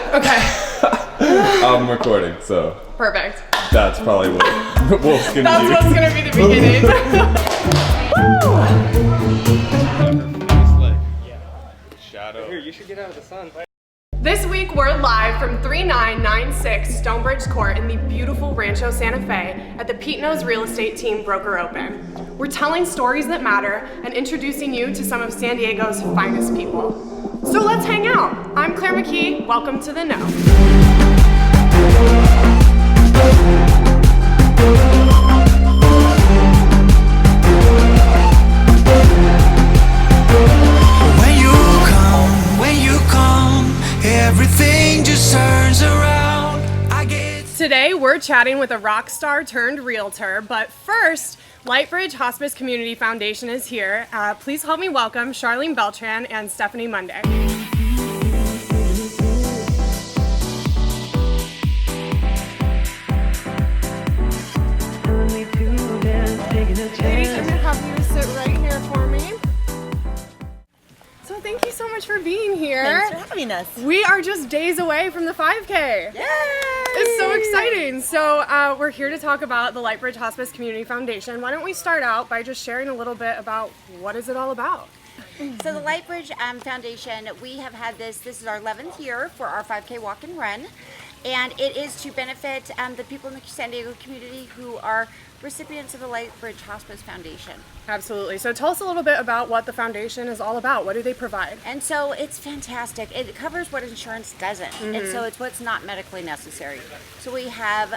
Okay. I'm recording, so Perfect. that's probably what Wolf's gonna do. That's what's gonna be the beginning. Shadow. Here, you should get out of the sun. This week we're live from 3996 StoneBridge Court in the beautiful Rancho Santa Fe at the Pete Knows Real Estate Team Broker Open. We're telling stories that matter and introducing you to some of San Diego's finest people. So let's hang out. I'm Claire McKee. Welcome to The Know. Everything just turns around. Today we're chatting with a rock star turned realtor, but first, Lightbridge Hospice Community Foundation is here. Please help me welcome Charlene Beltran and Stephanie Monday. Ladies, I'm gonna have you sit right here for me. So thank you so much for being here. Thanks for having us. We are just days away from the 5K. Yay! It's so exciting. So we're here to talk about the Lightbridge Hospice Community Foundation. Why don't we start out by just sharing a little bit about what is it all about? So the Lightbridge Foundation, we have had this is our 11th year for our 5K walk and run. And it is to benefit the people in the San Diego community who are recipients of the Lightbridge Hospice Foundation. Absolutely. So tell us a little bit about what the foundation is all about. What do they provide? And so it's fantastic. It covers what insurance doesn't. And so it's what's not medically necessary. So we have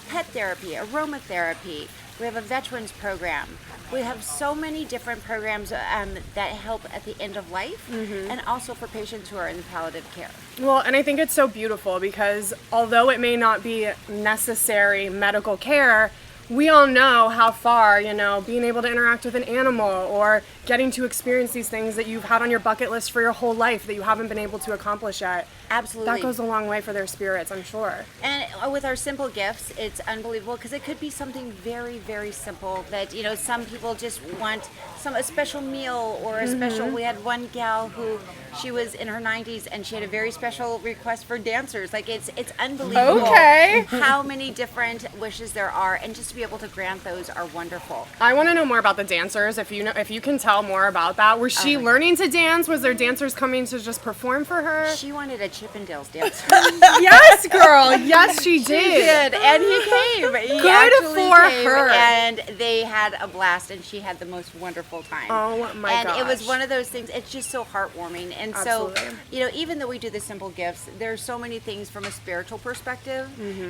pet therapy, aromatherapy. We have a veterans program. We have so many different programs that help at the end of life and also for patients who are in palliative care. Well, and I think it's so beautiful because although it may not be necessary medical care, we all know how far, being able to interact with an animal or getting to experience these things that you've had on your bucket list for your whole life that you haven't been able to accomplish yet. Absolutely. That goes a long way for their spirits, I'm sure. And with our simple gifts, it's unbelievable because it could be something very, very simple that, some people just want a special meal or a special, we had one gal who, she was in her 90s and she had a very special request for dancers. Like it's unbelievable how many different wishes there are, and just to be able to grant those are wonderful. I want to know more about the dancers. If you can tell more about that. Was she learning to dance? Was there dancers coming to just perform for her? She wanted a Chippendales dancer. Yes, girl. Yes, she did. She did, and he came. He Good actually for came, her. And they had a blast, and she had the most wonderful time. Oh my gosh. And it was one of those things. It's just so heartwarming. And Absolutely. so, even though we do the simple gifts, there's so many things from a spiritual perspective.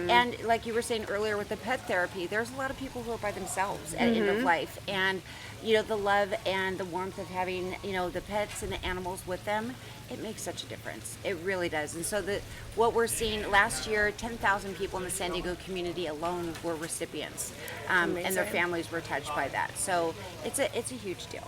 And like you were saying earlier with the pet therapy, there's a lot of people who are by themselves at end of life, and the love and the warmth of having the pets and the animals with them, it makes such a difference. It really does. And so what we're seeing last year, 10,000 people in the San Diego community alone were recipients, and their families were touched by that. So it's a huge deal.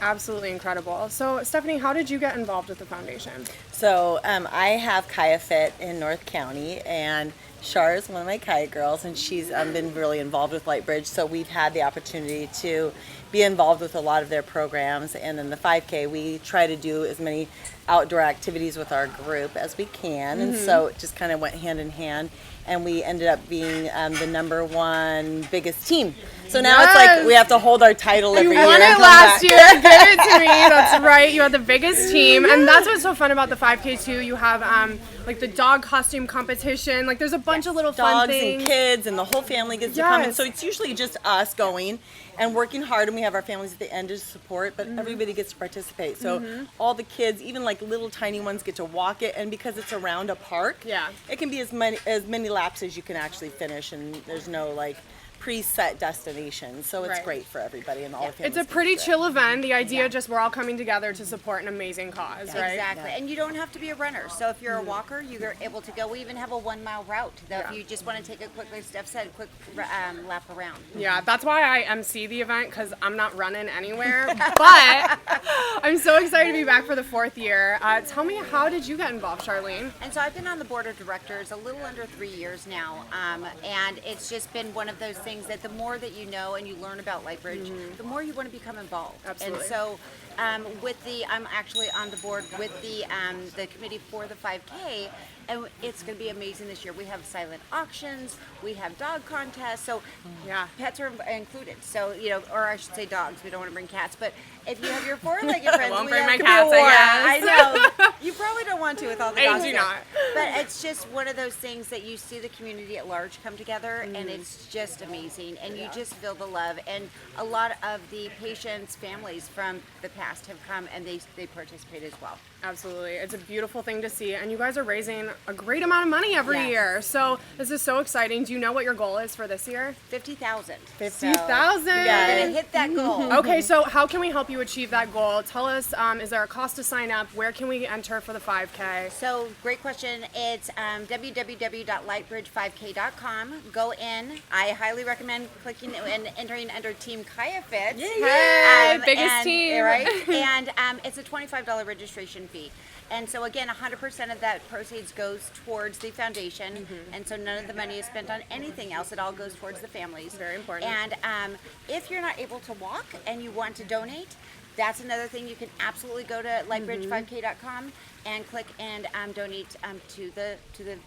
Absolutely incredible. So, Stephanie, how did you get involved with the foundation? So I have Kaya Fit in North County, and Shar is one of my Kaya girls, and she's been really involved with Lightbridge. So we've had the opportunity to be involved with a lot of their programs. And then the 5K, we try to do as many outdoor activities with our group as we can. And so it just kind of went hand in hand. And we ended up being the #1 biggest team. So now it's like we have to hold our title every year. You won it last year. Give it to me. That's right. You had the biggest team. And that's what's so fun about the 5K too. You have like the dog costume competition. Like there's a bunch of little fun things. Dogs and kids and the whole family gets to come. And so it's usually just us going and working hard, and we have our families at the end to support, but everybody gets to participate. So all the kids, even like little tiny ones, get to walk it, and because it's around a park, it can be as many laps as you can actually finish, and there's no like preset destination, so it's great for everybody and all the families. It's a pretty chill event. The idea just we're all coming together to support an amazing cause, right? Exactly, and you don't have to be a runner. So if you're a walker, you're able to go. We even have a 1 mile route that if you just want to take a quick, like Steph said, quick lap around. Yeah, that's why I MC the event, because I'm not running anywhere, but I'm so excited to be back for the 4th year. Tell me, how did you get involved, Charlene? And so I've been on the board of directors a little under 3 years now, and it's just been one of those things things that the more that you know and you learn about Lightbridge, the more you want to become involved. Absolutely. And so I'm actually on the board with the committee for the 5K, and it's going to be amazing this year. We have silent auctions, we have dog contests, so Yeah. pets are included. So, or I should say dogs, we don't want to bring cats, but if you have your four-legged friends, won't we bring have my cats, I I guess. know. You probably don't want to with all the I dogs do there. not. But it's just one of those things that you see the community at large come together, and it's just amazing. And you just feel the love. And a lot of the patients' families from the past have come, and they participate as well. Absolutely. It's a beautiful thing to see. And you guys are raising a great amount of money every Yes. year. So this is so exciting. Do you know what your goal is for this year? 50,000. 50,000. We're gonna hit that goal. Okay, so how can we help you achieve that goal? Tell us, is there a cost to sign up? Where can we enter for the 5K? So, great question. It's www.lightbridge5k.com. Go in. I highly recommend clicking and entering under Team Kaya Fit. Hey, biggest team. Right? And it's a $25 registration fee. And so, again, 100% of that proceeds goes towards the foundation. And so none of the money is spent on anything else. It all goes towards the families. Very important. And if you're not able to walk and you want to donate, that's another thing. You can absolutely go to lightbridge5k.com and click and donate to the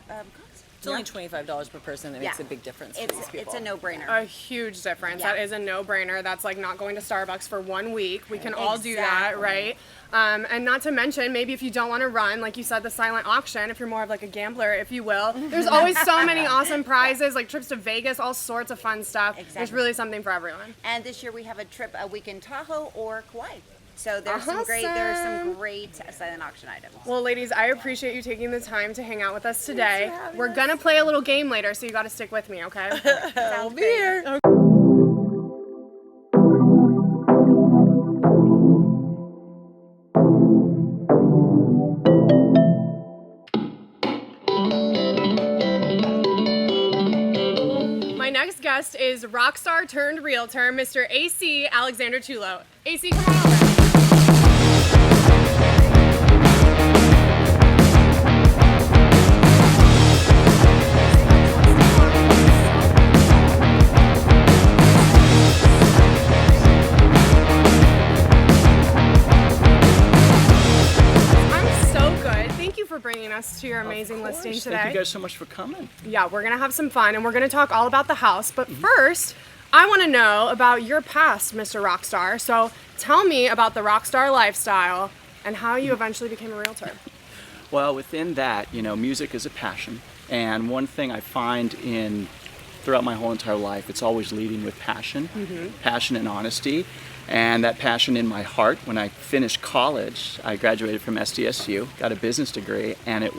cause. It's only $25 per person. It makes a big difference for these people. It's a no-brainer. A huge difference. Yeah. That is a no-brainer. That's like not going to Starbucks for 1 week. We can all do that, Exactly. right? And not to mention, maybe if you don't want to run, like you said, the silent auction, if you're more of like a gambler, if you will, there's always so many awesome prizes, like trips to Vegas, all sorts of fun stuff. There's Exactly. really something for everyone. And this year we have a week in Tahoe or Kauai. So there's some great silent auction items. Well, ladies, I appreciate you taking the time to hang out with us today. We're gonna play a little game later, so you got to stick with me, okay? Sounds great. My next guest is Rockstar turned realtor, Mr. AC Alexander Chulo. AC, come on over. For bringing us to your amazing listing today. Thank you guys so much for coming. Yeah, we're gonna have some fun and we're gonna talk all about the house. But first, I want to know about your past, Mr. Rockstar. So tell me about the Rockstar lifestyle and how you eventually became a realtor. Well, within that, music is a passion, and one thing I find throughout my whole entire life, it's always leading with passion, passion and honesty. And that passion in my heart, when I finished college, I graduated from SDSU, got a business degree, and I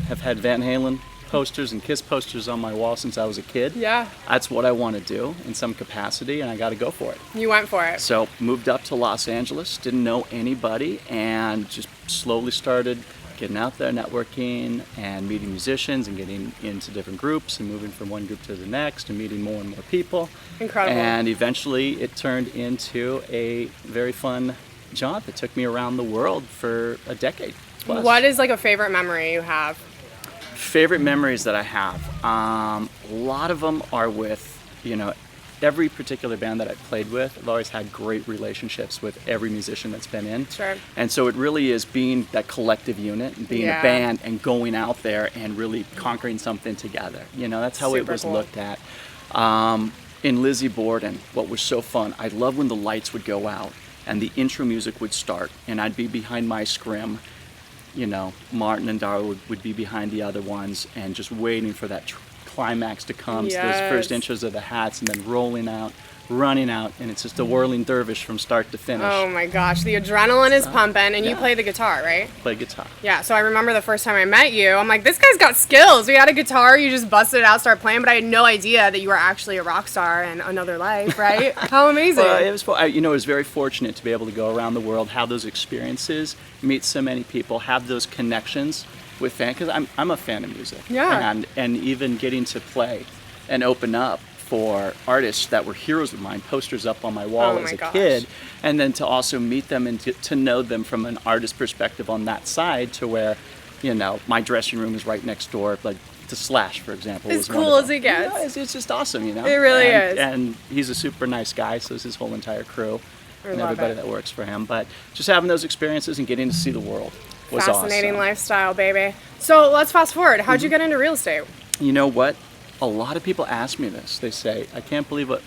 have had Van Halen posters and Kiss posters on my wall since I was a kid. Yeah. That's what I want to do in some capacity, and I got to go for it. You went for it. So moved up to Los Angeles, didn't know anybody, and just slowly started getting out there, networking, and meeting musicians, and getting into different groups, and moving from one group to the next, and meeting more and more people. Incredible. And eventually it turned into a very fun job that took me around the world for a decade plus. What is like a favorite memory you have? Favorite memories that I have? A lot of them are with, every particular band that I've played with. I've always had great relationships with every musician that's been in. Sure. And so it really is being that collective unit and being a band and going out there and really conquering something together. That's how it Super was cool. looked at. In Lizzie Borden, what was so fun, I love when the lights would go out and the intro music would start, and I'd be behind my scrim. Martin and Darla would be behind the other ones and just waiting for that climax to come. So those first intros of the hats, and then rolling out, running out, and it's just a whirling dervish from start to finish. Oh my gosh, the adrenaline is pumping, and you play the guitar, right? Play guitar. Yeah, so I remember the first time I met you, I'm like, this guy's got skills. We had a guitar, you just busted it out, started playing, but I had no idea that you were actually a rock star in another life, right? How amazing. Well, it was, I was very fortunate to be able to go around the world, have those experiences, meet so many people, have those connections with fans, because I'm a fan of music. Yeah. And even getting to play and open up for artists that were heroes of mine, posters up on my wall as a kid, and then to also meet them and to know them from an artist perspective on that side, to where, my dressing room is right next door, like to Slash, for example. As was cool wonderful. as it gets. Yeah, it's just awesome, you know. It really and, is. And he's a super nice guy, so is his whole entire crew and love everybody it. that works for him. But just having those experiences and getting to see the world was Fascinating awesome. lifestyle, baby. So let's fast forward. How'd you get into real estate? You know what? A lot of people ask me this. They say, I can't believe with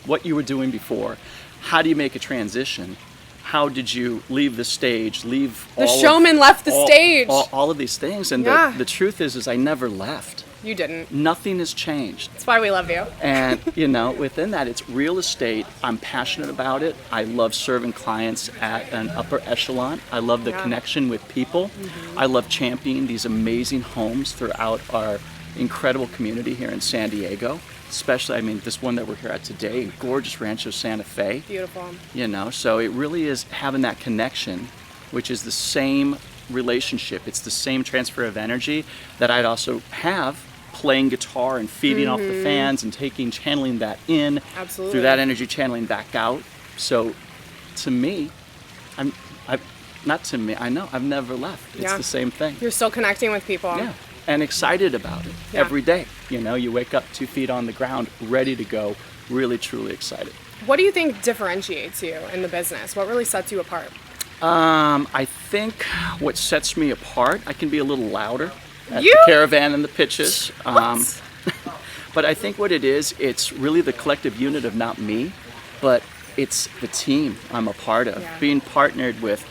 what you were doing before, how do you make a transition? How did you leave the stage, leave The showman left the stage. all of these things? And Yeah. the truth is I never left. You didn't. Nothing has changed. That's why we love you. And, you know, within that, it's real estate. I'm passionate about it. I love serving clients at an upper echelon. I love the connection with people. I love championing these amazing homes throughout our incredible community here in San Diego. Especially, I mean, this one that we're here at today, gorgeous Rancho Santa Fe. Beautiful. You know, so it really is having that connection, which is the same relationship. It's the same transfer of energy that I'd also have playing guitar and feeding off the fans and channeling that in. Absolutely. Through that energy, channeling back out. So to me, I know I've never left. It's the same thing. You're still connecting with people. Yeah. And excited about it every day. You know, you wake up 2 feet on the ground, ready to go, really, truly excited. What do you think differentiates you in the business? What really sets you apart? I think what sets me apart, I can be a little louder at You? the caravan and the pitches. But I think what it is, it's really the collective unit of not me, but it's the team I'm a part of. Yeah. Being partnered with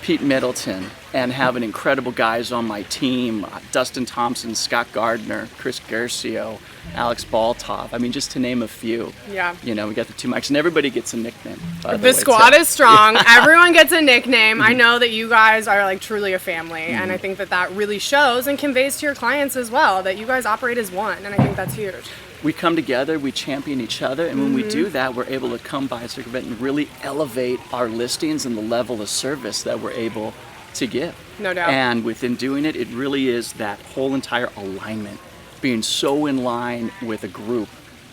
Pete Middleton and having incredible guys on my team, Dustin Thompson, Scott Gardner, Chris Garcio, Alex Baltov. I mean, just to name a few. Yeah. You know, we got the 2 mics, and everybody gets a nickname. by The way, squad so- is strong. Everyone gets a nickname. I know that you guys are like truly a family, and I think that that really shows and conveys to your clients as well that you guys operate as one, and I think that's huge. We come together, we champion each other, and when we do that, we're able to come by a circuit event and really elevate our listings and the level of service that we're able to give. No doubt. And within doing it, it really is that whole entire alignment, being so in line with a group,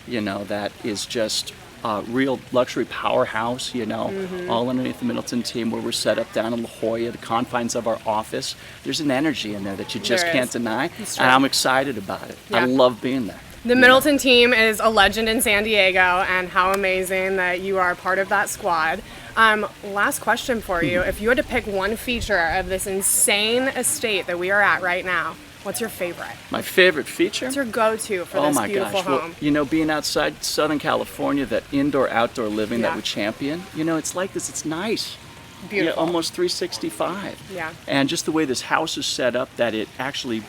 you know, that is just a real luxury powerhouse, you know, all underneath the Middleton team where we're set up down in La Jolla, the confines of our office. There's an energy in there that you just There can't is. deny, It's and true. I'm excited about it. Yeah. I love being there. The Middleton team is a legend in San Diego, and how amazing that you are part of that squad. Last question for you. If you had to pick one feature of this insane estate that we are at right now, what's your favorite? My favorite feature? What's your go-to for Oh this my beautiful gosh. home? Well, you know, being outside Southern California, that indoor-outdoor living Yeah. that we champion, you know, it's like this. It's nice. Beautiful. Yeah, almost 365. Yeah. And just the way this house is set up, that it actually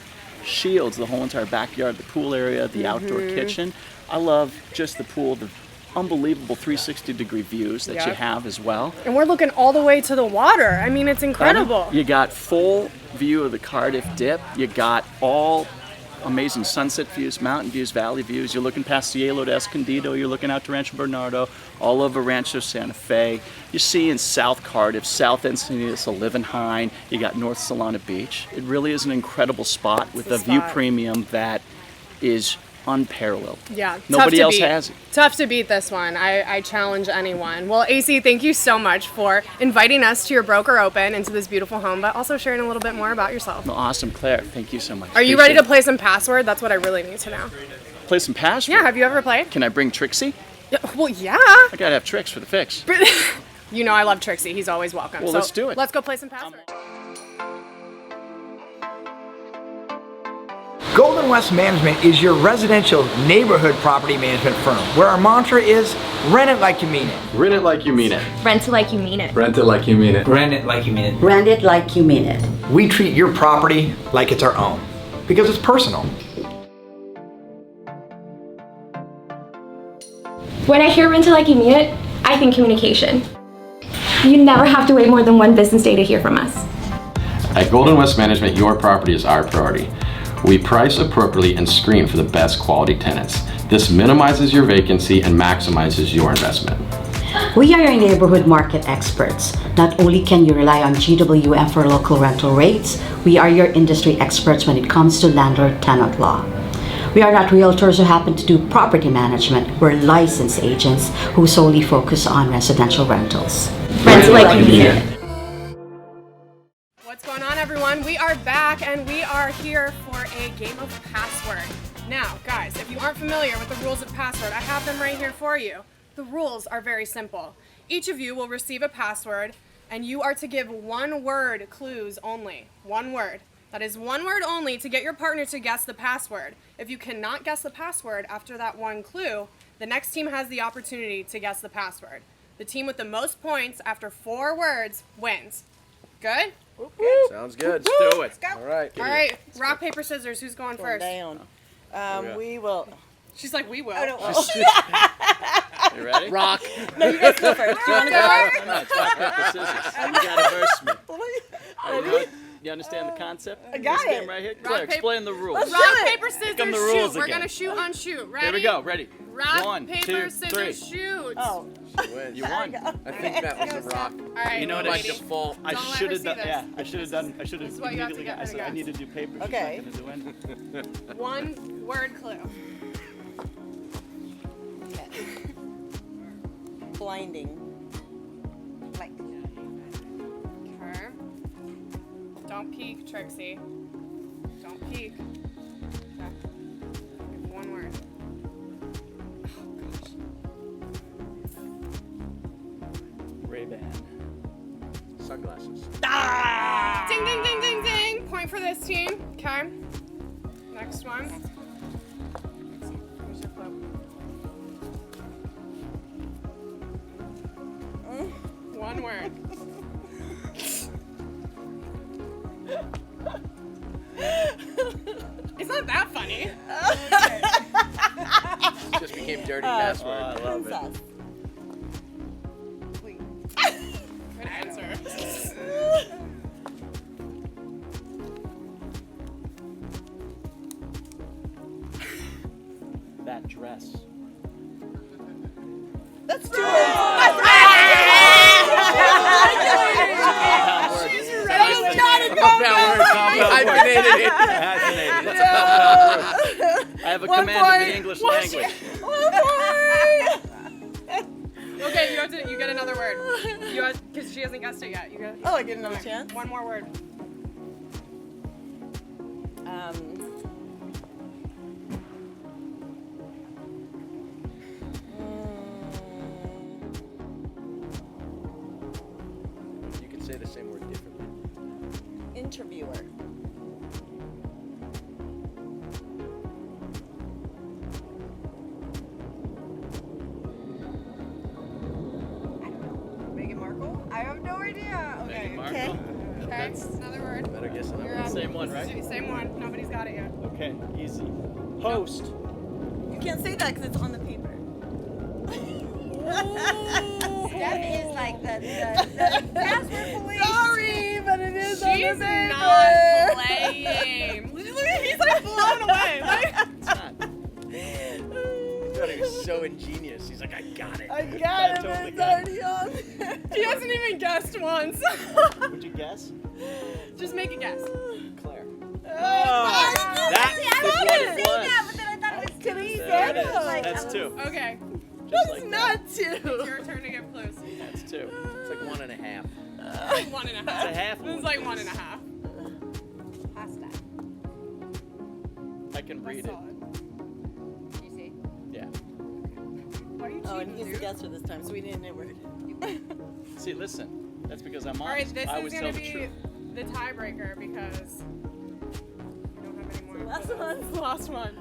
shields the whole entire backyard, the pool area, the outdoor Mm-hmm. kitchen. I love just the pool, the unbelievable 360-degree views that you Yeah. have as well. And we're looking all the way to the water. I mean, it's incredible. You got full view of the Cardiff Dip. You got all amazing sunset views, mountain views, valley views. You're looking past Cielo to Escondido. You're looking out to Rancho Bernardo, all over Rancho Santa Fe. You see in South Cardiff, South Encinitas, Olivenhain. You got North Solana Beach. It really is an incredible spot with the a view spot. premium that is unparalleled. Yeah, Nobody tough to else beat. has it. Tough to beat this one. I challenge anyone. Well, AC, thank you so much for inviting us to your broker open into this beautiful home, but also sharing a little bit more about yourself. Well, awesome, Claire. Thank you so much. Are you ready to Appreciate play some Password? That's what I really need to know. it. Play some password? Yeah, have you ever played? Can I bring Trixie? Yeah, well, yeah. I gotta have tricks for the fix. You know I love Trixie. He's always welcome. Well, so let's do it. Let's go play some Password. Golden West Management is your residential neighborhood property management firm, where our mantra is rent it like you mean it. Rent it like you mean it. Rent it like you mean it. Rent it like you mean it. Brand it like you mean it. Brand it like you mean it. We treat your property like it's our own, because it's personal. When I hear rent it like you mean it, I think communication. You never have to wait more than one business day to hear from us. At Golden West Management, your property is our priority. We price appropriately and screen for the best quality tenants. This minimizes your vacancy and maximizes your investment. We are your neighborhood market experts. Not only can you rely on GWM for local rental rates, we are your industry experts when it comes to landlord-tenant law. We are not realtors who happen to do property management. We're licensed agents who solely focus on residential rentals. Rent it like you mean it. What's going on, everyone? everyone, we are back and we are here for a game of password. Now, guys, if you aren't familiar with the rules of password, I have them right here for you. The rules are very simple. Each of you will receive a password and you are to give one word clues only. One word. That is one word only to get your partner to guess the password. If you cannot guess the password after that one clue, the next team has the opportunity to guess the password. The team with the most points after 4 words wins. Good? Sounds good. Let's do it. All right. All right, rock, paper, scissors. Who's going first? Down. We will. She's like, we will. I don't know. You ready? Rock. No, you guys go first. Do you want to go first? No, it's rock, paper, scissors. You gotta verse me. You understand the concept? I got This game it. right here? Claire, explain the rules. Let's Rock, do it. paper, scissors, Come the shoot. rules We're again. gonna shoot on shoot. Ready? Here we go. Ready? Rock, 1, paper, 2, scissors, 3. shoot. Oh. You won. I think that was a rock. All right, You know what By I lady. default. I Don't let should her have see done. this. Yeah, I should have done. I should This have is what you have to immediately. get I said rid I of. need to do paper. Okay. She's not gonna do anything. One word clue. Blinding. Like, Okay. Don't peek, Trixie. Don't peek. Okay. Give one word. Ray-Ban. Sunglasses. Ding, ding, ding, ding, ding. Point for this team. Okay. Next one. Here's your clue. One word. It's not that funny. Just became dirty password. I love it. Princess. Good answer. That dress. That's 2 words. She's ready. Hyphenated it. Hyphenated. I have a command of the English language. Okay, you get another word. You have, because she hasn't guessed it yet. You got. Oh, I get another chance? One more word. You can say the same word differently. Interviewer. Meghan Markle? I have no idea. Okay. Okay. Okay. Another word. Better guess You're another up. Same one, right? Same one. Nobody's got it yet. Okay, easy. Host. You can't say that because it's on the paper. Steph is like the password police. Sorry, but it is on She's the paper. not playing. Look at he's like blown away. Like, It's not. God, he was so ingenious. He's like, I got it. I got it, but totally it's got already on there. he hasn't even guessed once. Would you guess? Just make a guess. Claire. That is I what was it gonna say was. that, but then I thought it was too easy. There it is. Like, That's 2. Okay. Just like that. Not It's 2. your turn to give clues. That's 2. It's like 1.5. Like 1.5. It's a half This is like 1.5. Pasta. I can read it. Solid. You see? Yeah. Why are you Oh, and cheating, he's the dude? guesser this time, so we didn't know word. See, listen. That's because I'm All right, honest. this I is always gonna tell the be truth. the tiebreaker because we don't have any more. Last one. It's the last one.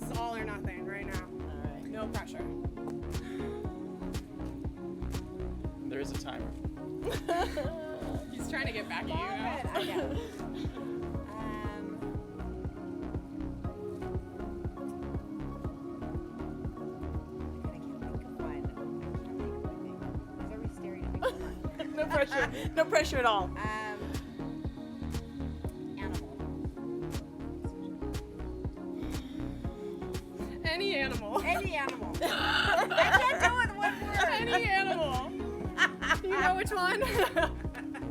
It's all or nothing right now. Alright. No pressure. There is a timer. He's trying to get back at you now. I know. I can't think of one. Is everybody staring at me? No pressure. No pressure at all. Animal. Any animal. Any animal. I can't do it in one word. Any animal. You know which one?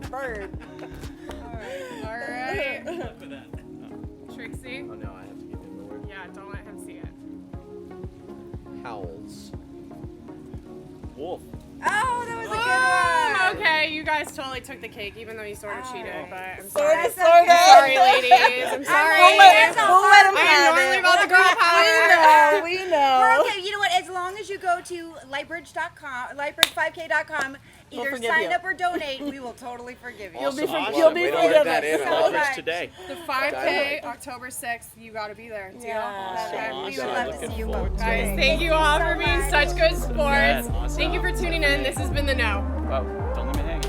Bird. All right. Trixie. Oh no, I have to give him the word. Yeah, don't let him see it. Howls. Wolf. Oh, that was a good one. Okay, you got guys totally took the cake, even though you sort of cheated. But I'm Sorta, sorry. sorta. I'm sorry, ladies. I'm sorry. We'll let them I am have normally it. about the girl power. We know. We're okay. You know what? As long as you go to lightbridge.com, lightbridge5k.com, either forgive sign you. up or donate, we will totally forgive you. Awesome. you'll be Way to let that forgiven. in on Leverage today. The 5K, October 6th, you gotta be there. Deal? Yeah. We would Awesome. love to Looking see you forward both. to Guys, it. thank you all for being such good Yeah, sports. awesome. Thank you for tuning in. This has been The Know. Well, don't let me hang.